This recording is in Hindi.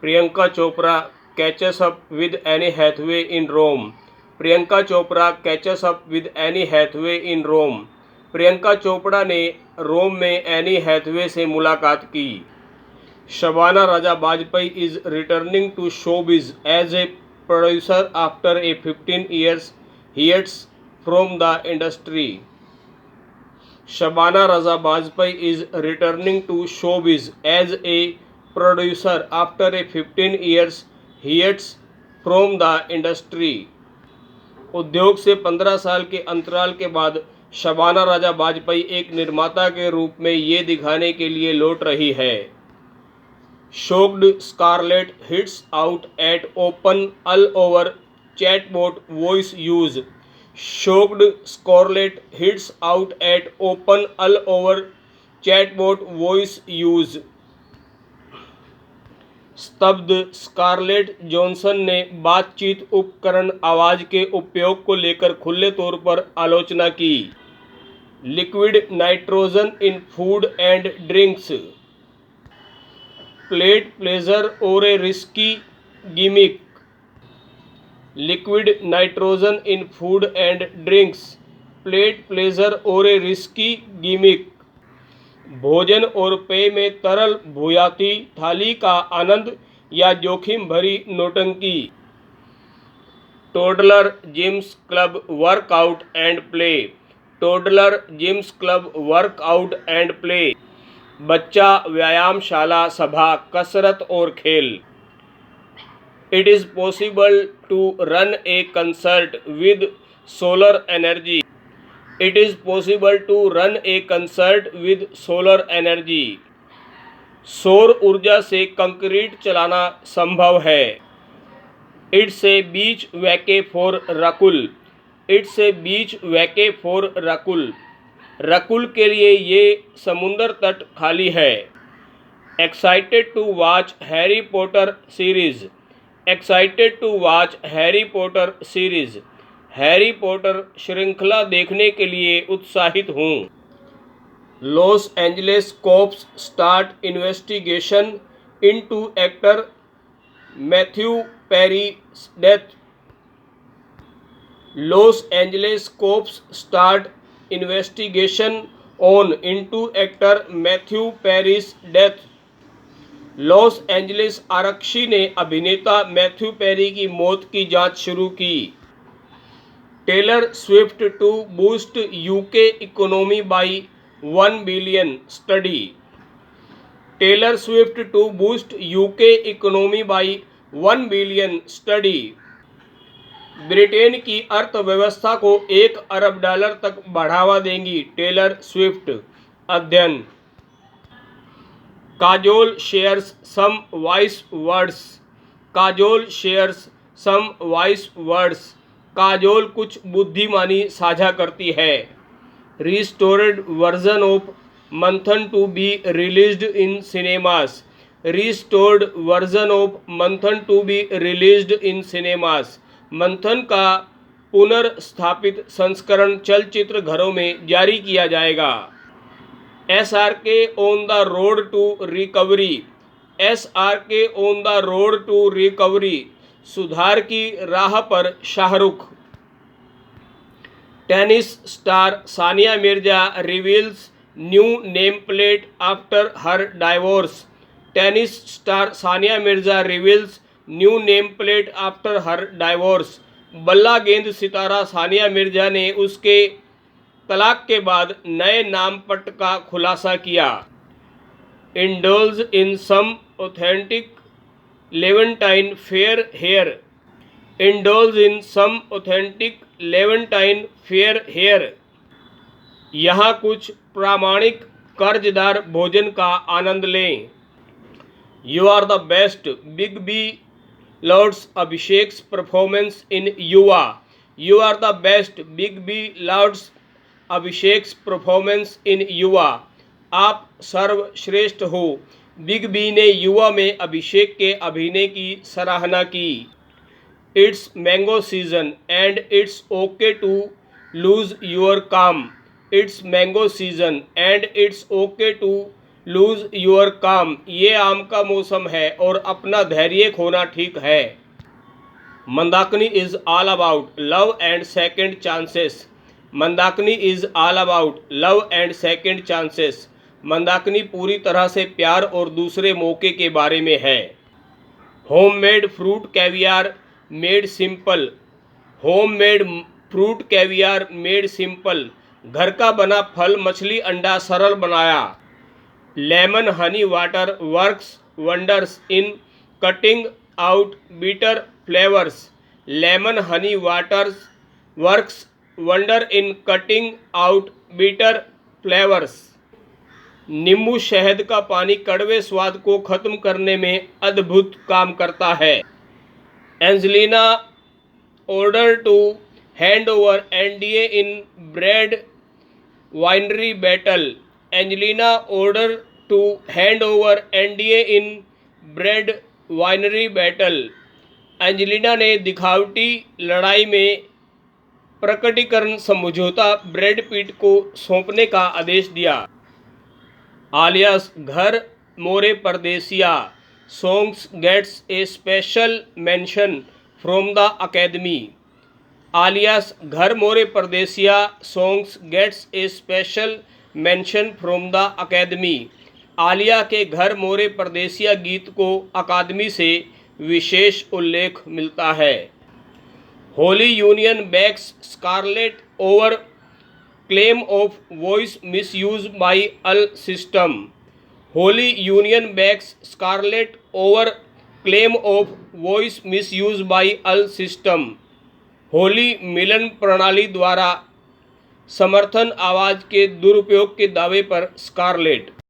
Priyanka Chopra catches up with Anne Hathaway in Rome. Priyanka Chopra catches up with Anne Hathaway in Rome. Priyanka Chopra ने रोम में एनी हैथवे से मुलाकात की. शबाना राजा Vajpayee is returning to showbiz as a producer after a 15 years hiatus from the industry. Shabana Raja Vajpayee is returning to showbiz as a producer after a 15 years hiatus from the industry. उद्योग से 15 साल के अंतराल के बाद शबाना राजा वाजपेयी एक निर्माता के रूप में ये दिखाने के लिए लौट रही है. Shocked Scarlett hits out at open all over chatbot voice use. Shocked Scarlett hits out at open all over chatbot voice use. स्तब्ध स्कारलेट जॉनसन ने बातचीत उपकरण आवाज के उपयोग को लेकर खुले तौर पर आलोचना की. Liquid nitrogen in food and drinks played pleasure और a risky gimmick. Liquid nitrogen in food and drinks played pleasure और ए रिस्की गिमिक. भोजन और पेय में तरल भूयाती थाली का आनंद या जोखिम भरी नौटंकी. Toddler gyms club workout and play. Toddler gyms club workout and play. बच्चा व्यायामशाला सभा कसरत और खेल. It is possible to run a concert with solar energy. It is possible to run a concert with solar energy. सौर ऊर्जा से कंक्रीट चलाना संभव है. It's a beach vacay for Rakul. It's a beach vacay for Rakul. Rakul के लिए ये समुंदर तट खाली है. Excited to watch Harry Potter series. Excited to watch Harry Potter series. Harry Potter श्रृंखला देखने के लिए उत्साहित हूँ. Los Angeles cops start investigation into actor Matthew Perry's death. Los Angeles cops start investigation on into actor Matthew Perry's death. Los Angeles आरक्षी ने अभिनेता मैथ्यू पेरी की मौत की जांच शुरू की. Taylor Swift to boost UK economy by $1 billion study. Taylor Swift to boost UK economy by $1 billion study. Britain की अर्थव्यवस्था को $1 अरब तक बढ़ावा देंगी टेलर स्विफ्ट. अध्ययन. Kajol shares some wise words. Kajol shares some wise words. Kajol कुछ बुद्धिमानी साझा करती है. Restored version of Manthan to be released in cinemas. Restored version of Manthan to be released in cinemas. Manthan का पुनर्स्थापित संस्करण चलचित्र घरों में जारी किया जाएगा. SRK on the road to recovery. SRK on the road to recovery. सुधार की राह पर Shahrukh. Tennis star Sania Mirza reveals new name plate after her divorce. Tennis star Sania Mirza reveals new name plate after her divorce. बल्ला गेंद सितारा सानिया मिर्जा ने उसके तलाक के बाद नए नाम पट का खुलासा किया. Indulge in some authentic Levantine fare here. Indulge in some authentic Levantine fare here. यहाँ कुछ प्रामाणिक कर्जदार भोजन का आनंद लें. You are the best Big B lauds Abhishek's performance in Yuva. You are the best Big B lauds Abhishek's performance in Yuva. आप सर्वश्रेष्ठ हो. बिग बी ने युवा में अभिषेक के अभिनय की सराहना की. It's mango season and it's okay to lose your calm. It's mango season and it's okay to lose your calm, ये आम का मौसम है और अपना धैर्य खोना ठीक है। Mandakini is all about love and second chances. Mandakini is all about love and second chances. Mandakini पूरी तरह से प्यार और दूसरे मौके के बारे में है। Homemade fruit caviar made simple. Homemade fruit caviar made simple, घर का बना फल मछली अंडा सरल बनाया। Lemon Honey water works wonders in cutting out bitter flavours. Lemon Honey water works wonder in cutting out bitter flavours. नींबू शहद का पानी कड़वे स्वाद को खत्म करने में अद्भुत काम करता है। Angelina ordered to hand over NDA in bread winery battle. Angelina ordered to hand over NDA in bread winery battle. Angelina ने दिखावटी लड़ाई में प्रकटीकरण समझौता ब्रैड पिट को सौंपने का आदेश दिया। आलियास Ghar More Pardesiya songs gets a special mention from the Academy. Alia's Ghar More Pardesiya songs gets a special mention from the Academy. Alia के घर मोरे परदेसिया गीत को अकादमी से विशेष उल्लेख मिलता है। Hollywood union backs Scarlett over claim of voice misuse by AI system. Hollywood union backs Scarlett over claim of voice misuse by AI system. Holi मिलन प्रणाली द्वारा समर्थन आवाज़ के दुरुपयोग के दावे पर स्कारलेट।